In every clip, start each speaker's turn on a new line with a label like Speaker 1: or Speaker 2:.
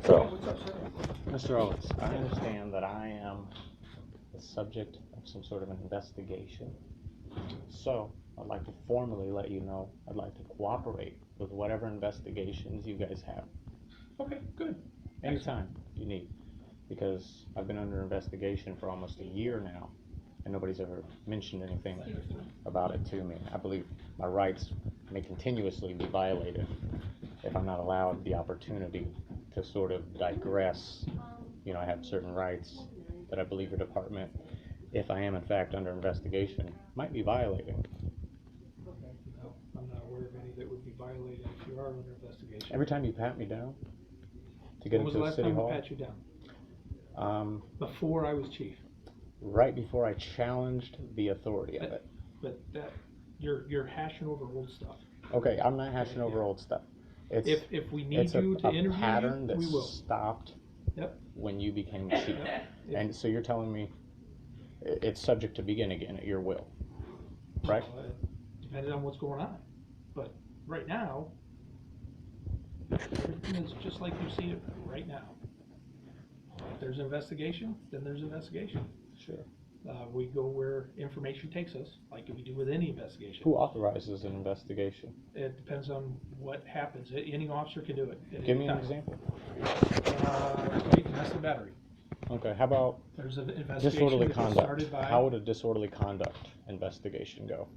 Speaker 1: So,
Speaker 2: What's up, sir?
Speaker 3: Mr. Owens, I understand that I am the subject of some sort of an investigation. So, I'd like to formally let you know I'd like to cooperate with whatever investigations you guys have.
Speaker 2: Okay, good.
Speaker 3: Anytime you need. Because I've been under investigation for almost a year now, and nobody's ever mentioned anything about it to me. I believe my rights may continuously be violated if I'm not allowed the opportunity to sort of digress. You know, I have certain rights that I believe your department, if I am in fact under investigation, might be violating.
Speaker 2: Okay, no, I'm not aware of any that would be violated if you are under investigation.
Speaker 3: Every time you pat me down to get
Speaker 2: When was the
Speaker 3: into a
Speaker 2: last
Speaker 3: city
Speaker 2: time we
Speaker 3: hall,
Speaker 2: pat you down? Before I was chief.
Speaker 3: right before I challenged the authority of it.
Speaker 2: But that, you're hashing over old stuff.
Speaker 3: Okay, I'm not hashing over old stuff. It's,
Speaker 2: If we need
Speaker 3: it's
Speaker 2: you to interview
Speaker 3: a pattern
Speaker 2: you, we
Speaker 3: that
Speaker 2: will.
Speaker 3: stopped
Speaker 2: Yep.
Speaker 3: when you became chief.
Speaker 2: Yep.
Speaker 3: And so you're telling me it's subject to begin again at your will, right?
Speaker 2: Depending on what's going on. But right now, everything is just like you see it right now. If there's an investigation, then there's an investigation.
Speaker 3: Sure.
Speaker 2: We go where information takes us, like we do with any investigation.
Speaker 3: Who authorizes an investigation?
Speaker 2: It depends on what happens. Any officer can do it. At
Speaker 3: Give
Speaker 2: any
Speaker 3: me an
Speaker 2: time.
Speaker 3: example.
Speaker 2: Wait, that's the battery.
Speaker 3: Okay, how about
Speaker 2: There's an investigation
Speaker 3: disorderly
Speaker 2: that gets
Speaker 3: conduct?
Speaker 2: started by
Speaker 3: How would a disorderly conduct investigation go?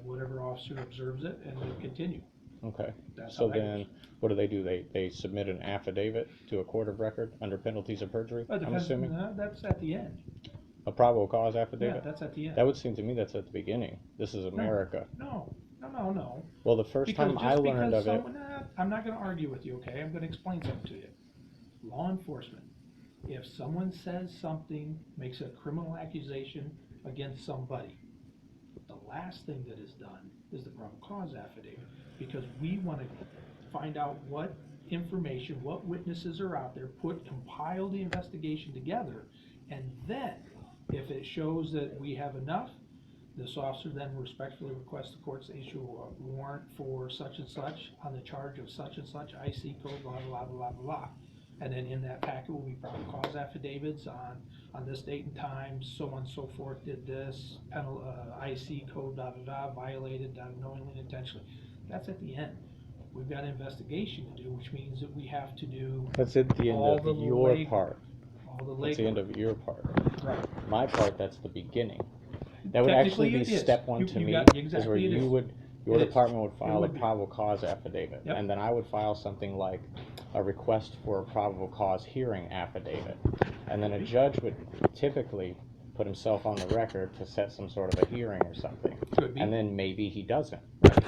Speaker 2: whatever officer observes it, and they continue.
Speaker 3: Okay,
Speaker 2: That's
Speaker 3: so
Speaker 2: how that
Speaker 3: then
Speaker 2: goes.
Speaker 3: what do? They submit an affidavit to a court of record under penalties of perjury,
Speaker 2: It
Speaker 3: I'm
Speaker 2: depends.
Speaker 3: assuming?
Speaker 2: That's at the end.
Speaker 3: A probable cause
Speaker 2: Yeah,
Speaker 3: affidavit?
Speaker 2: that's at the end.
Speaker 3: That would seem to me that's at the beginning. This is America.
Speaker 2: No.
Speaker 3: Well, the first
Speaker 2: Because
Speaker 3: time I
Speaker 2: just
Speaker 3: learned
Speaker 2: because
Speaker 3: of it,
Speaker 2: someone, I'm not going to argue with you, okay? I'm going to explain something to you. Law enforcement, if someone says something, makes a criminal accusation against somebody, the last thing that is done is the probable cause affidavit, because we want to find out what information, what witnesses are out there, compile the investigation together, and then, if it shows that we have enough, this officer then respectfully requests the courts to issue a warrant for such and such on the charge of such and such, IC code, blah, blah, blah, blah, blah. And then in that packet will be probable cause affidavits on this date and time, so on and so forth, did this, IC code, blah, blah, blah, violated, knowingly and intentionally. That's at the end. We've got an investigation to do, which means that we have to do
Speaker 3: that's at the end
Speaker 2: all
Speaker 3: of
Speaker 2: the
Speaker 3: your
Speaker 2: leg-
Speaker 3: part.
Speaker 2: all the
Speaker 3: That's the end
Speaker 2: legwork.
Speaker 3: of your part.
Speaker 2: Right.
Speaker 3: My part, that's the beginning. That would actually be
Speaker 2: Technically, it is.
Speaker 3: step one to
Speaker 2: You
Speaker 3: me,
Speaker 2: got-
Speaker 3: is
Speaker 2: exactly
Speaker 3: where
Speaker 2: it
Speaker 3: you
Speaker 2: is.
Speaker 3: would, your
Speaker 2: It is.
Speaker 3: department would
Speaker 2: It
Speaker 3: file a
Speaker 2: would be.
Speaker 3: probable cause affidavit.
Speaker 2: Yep.
Speaker 3: And then I would file something like a request for a probable cause hearing affidavit. And then a judge would typically put himself on the record to set some sort of a hearing or something.
Speaker 2: Could be.
Speaker 3: And then maybe he doesn't.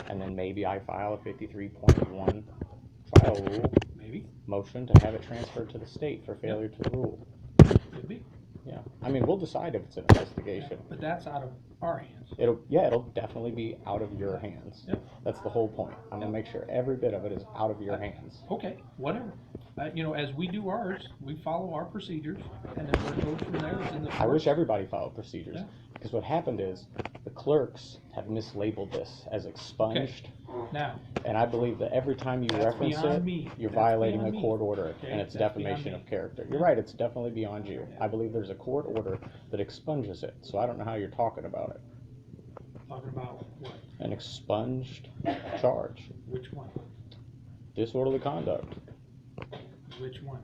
Speaker 3: And then maybe I file a 53.1 trial rule
Speaker 2: Maybe,
Speaker 3: motion to have it transferred to the state for failure to rule.
Speaker 2: could be.
Speaker 3: Yeah, I mean, we'll decide if it's an investigation.
Speaker 2: But that's out of our hands.
Speaker 3: It'll definitely be out of your hands.
Speaker 2: Yep.
Speaker 3: That's the whole point. I'm gonna make sure every bit of it is out of your hands.
Speaker 2: Okay, whatever. As we do ours, we follow our procedures, and then where it goes from there is in the
Speaker 3: I wish
Speaker 2: courts.
Speaker 3: everybody followed procedures,
Speaker 2: Yeah.
Speaker 3: because what happened is the clerks have mislabeled this as expunged,
Speaker 2: Now,
Speaker 3: and I believe that every time you
Speaker 2: That's
Speaker 3: reference
Speaker 2: beyond
Speaker 3: it,
Speaker 2: me.
Speaker 3: you're
Speaker 2: That's
Speaker 3: violating a
Speaker 2: beyond me.
Speaker 3: court order,
Speaker 2: Okay,
Speaker 3: and it's
Speaker 2: that's
Speaker 3: defamation
Speaker 2: beyond me.
Speaker 3: of character. You're right, it's definitely beyond you. I believe there's a court order that expunges it, so I don't know how you're talking about it.
Speaker 2: talking about what?
Speaker 3: An expunged charge,
Speaker 2: Which one?
Speaker 3: disorderly conduct.
Speaker 2: Which one?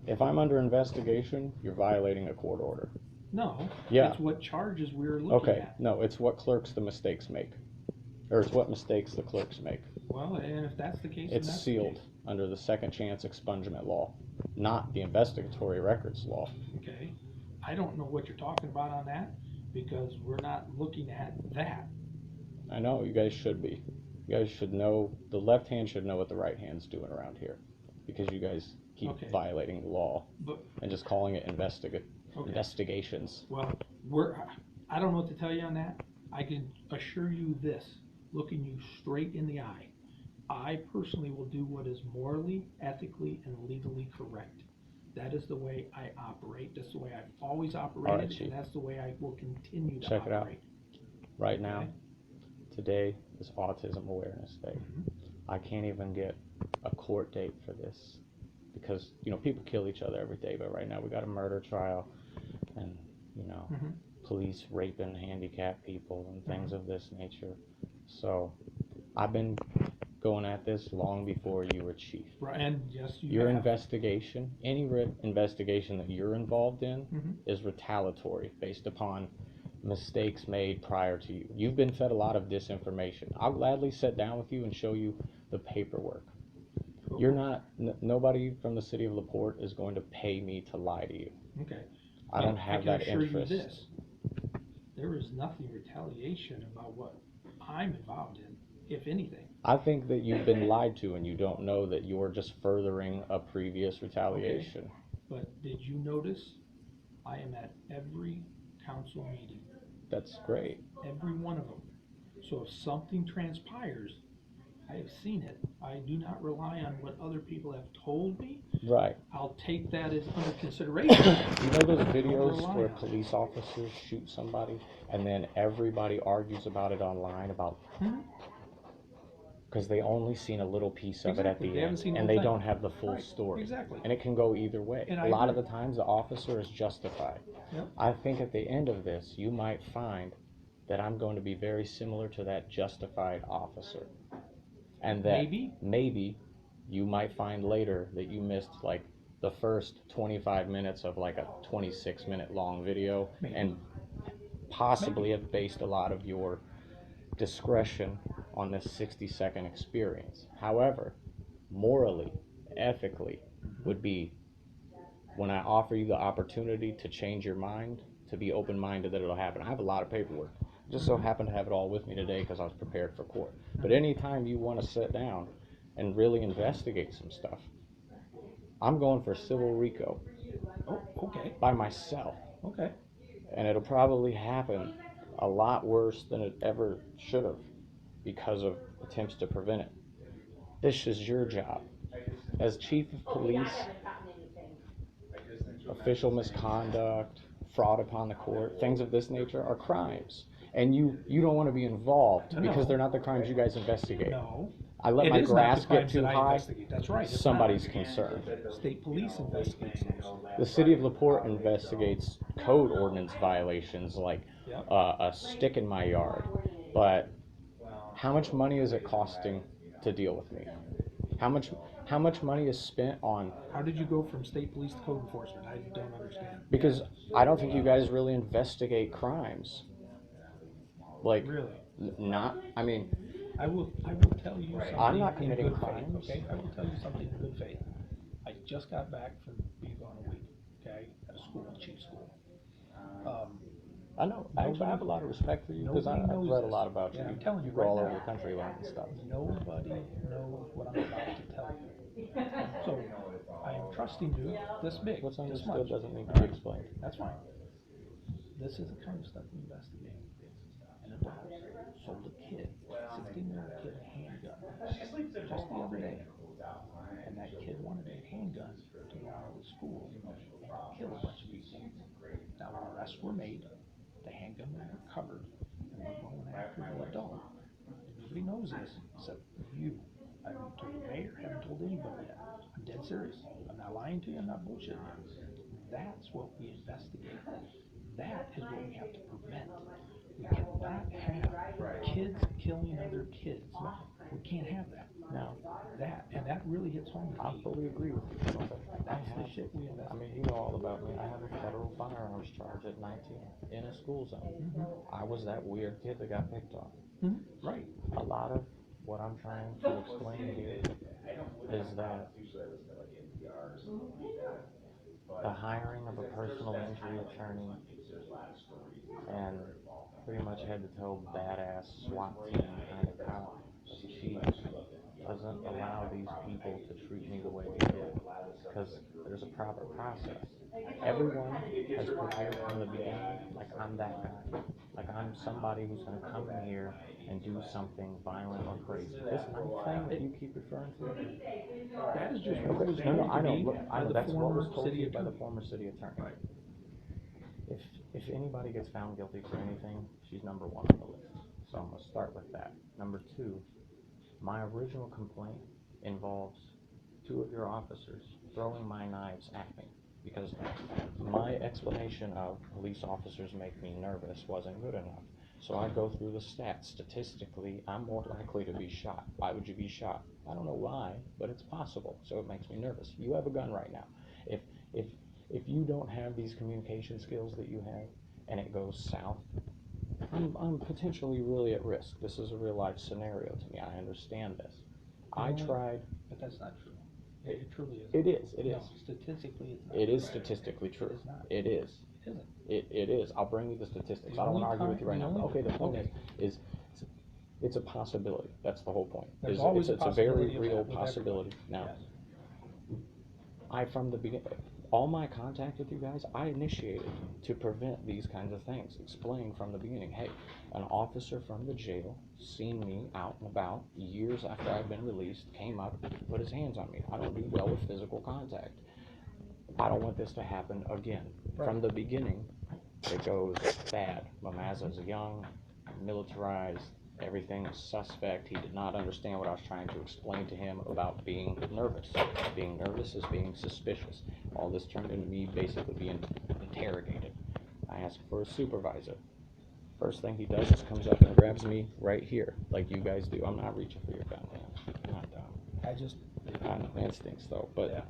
Speaker 3: If I'm under investigation, you're violating a court order.
Speaker 2: No.
Speaker 3: Yeah.
Speaker 2: It's what charges we're looking
Speaker 3: Okay,
Speaker 2: at.
Speaker 3: no, it's what clerks the mistakes make. Or it's what mistakes the clerks make.
Speaker 2: Well, and if that's the case, then
Speaker 3: It's
Speaker 2: that's the
Speaker 3: sealed
Speaker 2: case.
Speaker 3: under the second chance expungement law, not the investigatory records law.
Speaker 2: Okay. I don't know what you're talking about on that, because we're not looking at that.
Speaker 3: I know, you guys should be. You guys should know, the left hand should know what the right hand's doing around here. Because you guys keep
Speaker 2: Okay.
Speaker 3: violating the law
Speaker 2: But,
Speaker 3: and just calling it
Speaker 2: okay.
Speaker 3: investigations.
Speaker 2: Well, I don't know what to tell you on that. I can assure you this, looking you straight in the eye, I personally will do what is morally, ethically, and legally correct. That is the way I operate. That's the way I've always operated,
Speaker 3: Chief.
Speaker 2: and that's the way I will continue to
Speaker 3: Check it out.
Speaker 2: operate.
Speaker 3: Right now,
Speaker 2: Okay.
Speaker 3: today is Autism Awareness Day.
Speaker 2: Mhm.
Speaker 3: I can't even get a court date for this, because, you know, people kill each other every day, but right now we got a murder trial and, you know, police raping handicapped people and things of this nature. So I've been going at this long before you were chief.
Speaker 2: Right, and yes,
Speaker 3: Your investigation, any investigation that you're involved in is retaliatory based upon mistakes made prior to you. You've been fed a lot of disinformation. I'll gladly sit down with you and show you the paperwork. You're not, nobody from the city of LaPorte is going to pay me to lie to you.
Speaker 2: Okay.
Speaker 3: I don't have that
Speaker 2: I can assure
Speaker 3: interest.
Speaker 2: you this. There is nothing retaliation about what I'm involved in, if anything.
Speaker 3: I think that you've been lied to and you don't know that you're just furthering a previous retaliation.
Speaker 2: Okay. But did you notice I am at every council meeting?
Speaker 3: That's great.
Speaker 2: Every one of them. So if something transpires, I have seen it. I do not rely on what other people have told me.
Speaker 3: Right.
Speaker 2: I'll take that as under consideration.
Speaker 3: You know those videos where police officers shoot somebody and then everybody argues about it online about because they only seen a little piece of it at the end and they don't have the full story.
Speaker 2: Exactly.
Speaker 3: And it can go either way.
Speaker 2: And
Speaker 3: a lot of the times the officer is justified.
Speaker 2: Yep.
Speaker 3: I think at the end of this you might find that I'm going to be very similar to that justified officer. And that maybe you might find later that you missed like the first 25 minutes of like a 26-minute long video and possibly have based a lot of your discretion on this 60-second experience. However, morally, ethically, would be when I offer you the opportunity to change your mind, to be open-minded that it'll happen. I have a lot of paperwork. Just so happen to have it all with me today because I was prepared for court. But anytime you want to sit down and really investigate some stuff, I'm going for civil RICO.
Speaker 2: Oh, okay.
Speaker 3: By myself.
Speaker 2: Okay.
Speaker 3: And it'll probably happen a lot worse than it ever should have because of attempts to prevent it. This is your job. As chief of police, official misconduct, fraud upon the court, things of this nature are crimes. And you don't want to be involved because they're not the crimes you guys investigate.
Speaker 2: No.
Speaker 3: I let my grass get too high.
Speaker 2: That's right.
Speaker 3: Somebody's concerned.
Speaker 2: State police investigates those.
Speaker 3: The city of LaPorte investigates code ordinance violations like a stick in my yard. But how much money is it costing to deal with me? How much money is spent on...
Speaker 2: How did you go from state police to code enforcement? I don't understand.
Speaker 3: Because I don't think you guys really investigate crimes. Like,
Speaker 2: really?
Speaker 3: I mean...
Speaker 2: I will tell you something.
Speaker 3: I'm not committing crimes.
Speaker 2: Okay, I will tell you something in good faith. I just got back from being gone a week, okay, at a school, cheap school.
Speaker 3: I know. Actually, I have a lot of respect for you because I've read a lot about you.
Speaker 2: I'm telling you
Speaker 3: go
Speaker 2: right
Speaker 3: all
Speaker 2: now,
Speaker 3: over the country learning stuff.
Speaker 2: Nobody knows what I'm about to tell you. So I am trusting you this big.
Speaker 3: What's
Speaker 2: this
Speaker 3: understood
Speaker 2: much.
Speaker 3: doesn't need to be explained.
Speaker 2: That's fine. This is the kind of stuff we investigate. An adult sold a kid, 16-year-old kid, a handgun just the other day. And that kid wanted a handgun to go out of the school and kill a bunch of people. Now arrests were made, the handgun was recovered, and we're going after the adult. Nobody knows this except you. I haven't told the mayor, haven't told anybody yet. I'm dead serious. I'm not lying to you, I'm not bullshitting you. That's what we investigate. That is what we have to prevent. We cannot have kids killing other kids. We can't have that.
Speaker 3: No.
Speaker 2: That really hits home to me.
Speaker 3: I fully agree with you.
Speaker 2: That's the shit we investigate.
Speaker 3: I mean, you know all about me. I have a federal firearms charge at 19 in a school zone. I was that weird kid that got picked on.
Speaker 2: Right.
Speaker 3: A lot of what I'm trying to explain here is that the hiring of a personal injury attorney and pretty much head to toe badass SWAT team kind of cop chief doesn't allow these people to treat me the way they did because there's a proper process. Everyone has prepared from the beginning like I'm that guy. Like I'm somebody who's going to come in here and do something violent or crazy. This thing that you keep referring to?
Speaker 2: That is just what was
Speaker 3: I know. Look, I know. That's what was told to
Speaker 2: city
Speaker 3: you by the
Speaker 2: attorney.
Speaker 3: former city attorney.
Speaker 2: Right.
Speaker 3: If anybody gets found guilty for anything, she's number one on the list. So I'm going to start with that. Number two, my original complaint involves 2 of your officers throwing my knives at me because my explanation of police officers make me nervous wasn't good enough. So I go through the stats. Statistically, I'm more likely to be shot. Why would you be shot? I don't know why, but it's possible. So it makes me nervous. You have a gun right now. If if if you don't have these communication skills that you have, and it goes south, I'm potentially really at risk. This is a real life scenario to me. I understand this. I tried.
Speaker 2: But that's not true. It truly is.
Speaker 3: It is. It is.
Speaker 2: No, statistically, it's not.
Speaker 3: It is statistically true.
Speaker 2: It is not.
Speaker 3: It is.
Speaker 2: It isn't.
Speaker 3: It is. I'll bring you the statistics.
Speaker 2: The
Speaker 3: I don't want to
Speaker 2: only
Speaker 3: argue with you right
Speaker 2: time-
Speaker 3: now.
Speaker 2: the
Speaker 3: But okay, the point
Speaker 2: okay.
Speaker 3: is it's a possibility. That's the whole point.
Speaker 2: There's
Speaker 3: Is
Speaker 2: always
Speaker 3: it's
Speaker 2: a
Speaker 3: a very
Speaker 2: possibility of
Speaker 3: real
Speaker 2: that with
Speaker 3: possibility.
Speaker 2: everybody.
Speaker 3: Now,
Speaker 2: Yes.
Speaker 3: I from the beginning, all my contact with you guys, I initiated to prevent these kinds of things. Explain from the beginning, hey, an officer from the jail seen me out and about years after I've been released, came up, put his hands on me. I don't do well with physical contact. I don't want this to happen again.
Speaker 2: Right.
Speaker 3: From the beginning, it goes bad. Mamaza's young, militarized, everything is suspect. He did not understand what I was trying to explain to him about being nervous. Being nervous is being suspicious. All this turned into me basically being interrogated. I asked for a supervisor. First thing he does is comes up and grabs me right here, like you guys do. I'm not reaching for your gun, man. I'm not dumb. I know, instincts though, but
Speaker 2: Yeah.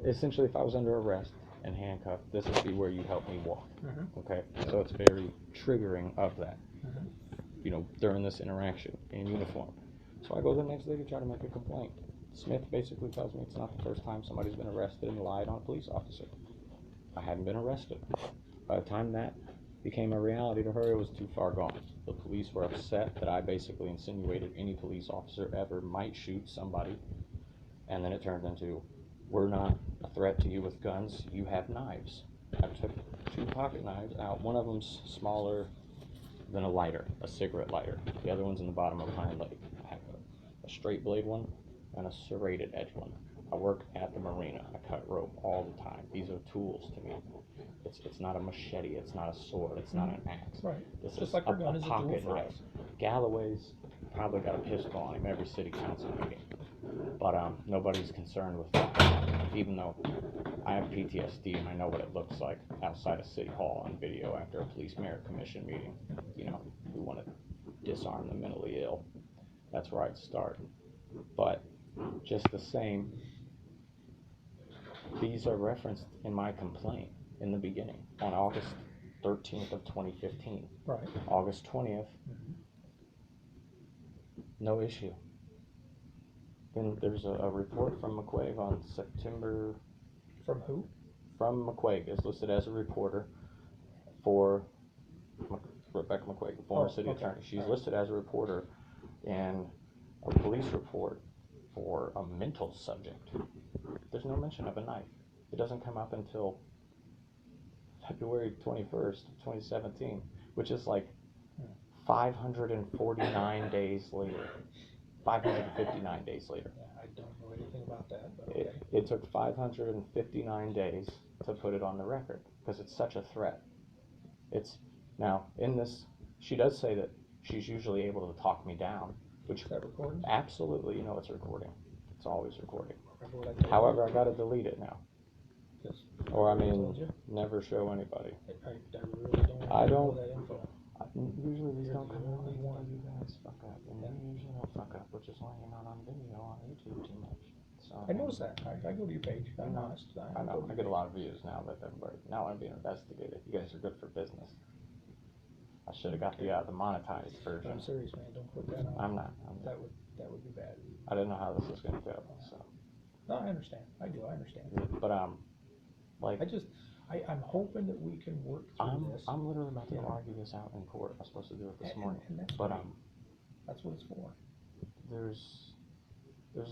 Speaker 3: essentially if I was under arrest and handcuffed, this would be where you help me walk.
Speaker 2: Mhm.
Speaker 3: Okay? So it's very triggering of that,
Speaker 2: Mhm.
Speaker 3: you know, during this interaction in uniform. So I go the next day to try to make a complaint. Smith basically tells me it's not the first time somebody's been arrested and lied on a police officer. I hadn't been arrested. By the time that became a reality to her, it was too far gone. The police were upset that I basically insinuated any police officer ever might shoot somebody, and then it turned into, we're not a threat to you with guns, you have knives. I took 2 pocket knives out. One of them's smaller than a lighter, a cigarette lighter. The other one's in the bottom of my hind leg. I have a straight blade one and a serrated edge one. I work at the marina. I cut rope all the time. These are tools to me. It's not a machete. It's not a sword. It's not an axe.
Speaker 2: Right.
Speaker 3: This
Speaker 2: Just
Speaker 3: is
Speaker 2: like
Speaker 3: a,
Speaker 2: our gun
Speaker 3: a
Speaker 2: is a tool
Speaker 3: pocket
Speaker 2: for
Speaker 3: knife.
Speaker 2: us.
Speaker 3: Galloway's probably got a pistol on him every city council meeting, but nobody's concerned with that. Even though I have PTSD and I know what it looks like outside of City Hall on video after a police merit commission meeting. You know, we want to disarm the mentally ill. That's where I'd start. But just the same, these are referenced in my complaint in the beginning on August 13th of 2015.
Speaker 2: Right.
Speaker 3: August 20th, no issue. Then there's a report from McQuaig on September.
Speaker 2: From who?
Speaker 3: From McQuaig is listed as a reporter for Rebecca McQuaig, the former city attorney. She's listed as a reporter in a police report for a mental subject. There's no mention of a knife. It doesn't come up until February 21st, 2017, which is like 549 days later. 559 days later.
Speaker 2: Yeah, I don't know anything about that, but okay.
Speaker 3: It took 559 days to put it on the record because it's such a threat. It's now in this. She does say that she's usually able to talk me down, which
Speaker 2: Is that recording?
Speaker 3: absolutely, you know, it's recording. It's always recording.
Speaker 2: Remember what I told you?
Speaker 3: However, I gotta delete it now,
Speaker 2: Yes.
Speaker 3: or I
Speaker 2: told
Speaker 3: mean,
Speaker 2: you.
Speaker 3: never show anybody.
Speaker 2: I really don't
Speaker 3: I
Speaker 2: know
Speaker 3: don't-
Speaker 2: that info.
Speaker 3: Usually these
Speaker 2: You're
Speaker 3: don't
Speaker 2: the
Speaker 3: come out
Speaker 2: only
Speaker 3: until
Speaker 2: one.
Speaker 3: you guys fuck up, and
Speaker 2: Yeah.
Speaker 3: you usually don't fuck up, which is why you're not on video on YouTube too much. So
Speaker 2: I noticed that. I go to your page. I'm
Speaker 3: know.
Speaker 2: honest.
Speaker 3: I know. I get a lot of views now that everybody. Now I'm being investigated. You guys are good for business. I should have got the monetized
Speaker 2: But
Speaker 3: version.
Speaker 2: I'm serious, man. Don't put that on.
Speaker 3: I'm not.
Speaker 2: That would be bad.
Speaker 3: I didn't know how this was gonna go. So,
Speaker 2: No, I understand. I do. I understand.
Speaker 3: but like
Speaker 2: I'm hoping that we can work through this.
Speaker 3: I'm literally about to
Speaker 2: Yeah.
Speaker 3: argue this out in court. I was supposed to do it this
Speaker 2: And-
Speaker 3: morning.
Speaker 2: and that's
Speaker 3: But
Speaker 2: great. That's what it's for.
Speaker 3: there's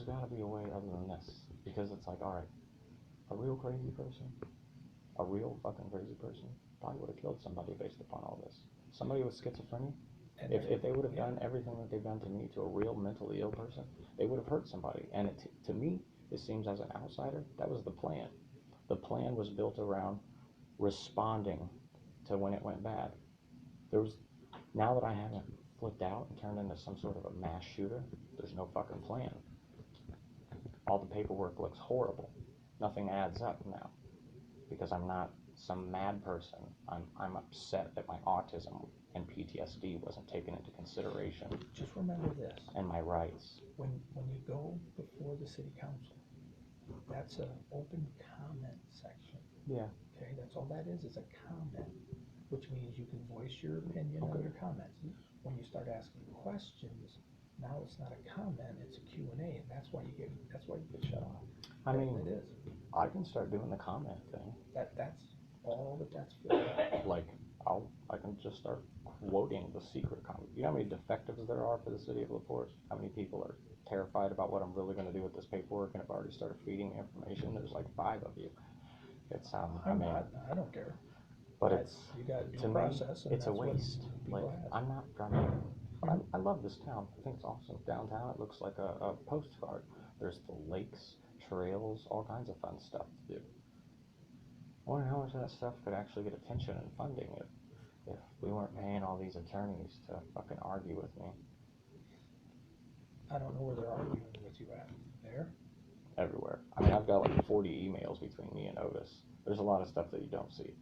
Speaker 3: got to be a way other than this, because it's like, all right, a real crazy person, a real fucking crazy person probably would have killed somebody based upon all this. Somebody with schizophrenia,
Speaker 2: And
Speaker 3: if they would have
Speaker 2: yeah.
Speaker 3: done everything that they've done to me to a real mentally ill person, they would have hurt somebody. And to me, it seems as an outsider, that was the plan. The plan was built around responding to when it went bad. Now that I haven't flipped out and turned into some sort of a mass shooter, there's no fucking plan. all the paperwork looks horrible. Nothing adds up now, because I'm not some mad person. I'm upset that my autism and PTSD wasn't taken into consideration,
Speaker 2: Just remember this,
Speaker 3: and my rights.
Speaker 2: when you go before the city council, that's an open comment section.
Speaker 3: Yeah.
Speaker 2: Okay, that's all that is a comment, which means you can voice your opinion or your comments. When you start asking questions, now it's not a comment, it's a Q&A, and that's why you get shut off.
Speaker 3: I mean,
Speaker 2: It is.
Speaker 3: I can start doing the comment thing.
Speaker 2: That's all that's for.
Speaker 3: Like, I can just start quoting the secret comment. You know how many defectives there are for the city of LaPorte? How many people are terrified about what I'm really going to do with this paperwork and have already started feeding me information? There's like 5 of you. It's I mean,
Speaker 2: I don't care.
Speaker 3: but it's,
Speaker 2: You got
Speaker 3: to
Speaker 2: due
Speaker 3: me,
Speaker 2: process, and
Speaker 3: it's a
Speaker 2: that's what
Speaker 3: waste. Like,
Speaker 2: people have.
Speaker 3: I'm not trying. I love this town. I think it's awesome. Downtown, it looks like a postcard. There's the lakes, trails, all kinds of fun stuff to do. I wonder how much of that stuff could actually get attention and funding if we weren't paying all these attorneys to fucking argue with me.
Speaker 2: I don't know where they're arguing with you at. There?
Speaker 3: Everywhere. I mean, I've got like 40 emails between me and Otis. There's a lot of stuff that you don't see.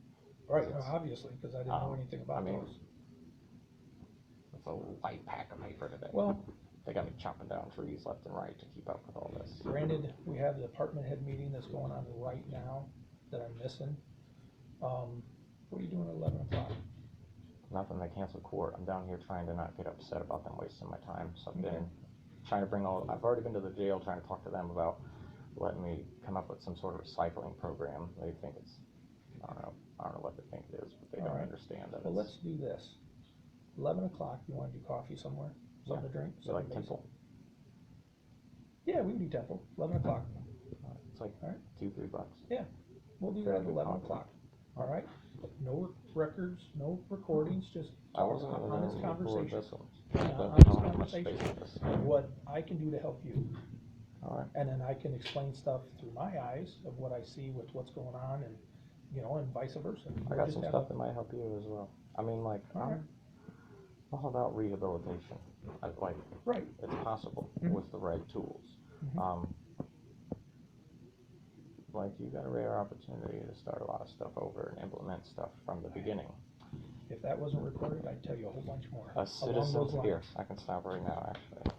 Speaker 2: Right, obviously, because I didn't know anything about those.
Speaker 3: It's a light pack of paper today.
Speaker 2: Well,
Speaker 3: they got me chopping down trees left and right to keep up with all this.
Speaker 2: Granted, we have the department head meeting that's going on right now that I'm missing. What are you doing at 11 o'clock?
Speaker 3: Nothing, they canceled court. I'm down here trying to not get upset about them wasting my time. So I've been trying to I've already been to the jail trying to talk to them about letting me come up with some sort of recycling program. They think it's, I don't know what they think it is, but they don't understand that.
Speaker 2: Well, let's do this. 11 o'clock, you want to do coffee somewhere? Something to drink?
Speaker 3: You like Temple?
Speaker 2: Yeah, we can do Temple, 11 o'clock.
Speaker 3: It's like $2-3.
Speaker 2: Yeah, we'll do that at 11 o'clock. All right? No records, no recordings, just honest conversation. What I can do to help you.
Speaker 3: All right.
Speaker 2: And then I can explain stuff through my eyes of what I see with what's going on, and and vice versa.
Speaker 3: I got some stuff that might help you as well. I mean, like, I'm all about rehabilitation. It's possible with the right tools. Like, you got a rare opportunity to start a lot of stuff over and implement stuff from the beginning.
Speaker 2: If that wasn't recorded, I'd tell you a whole bunch more.
Speaker 3: A citizen here. I can stop right now, actually.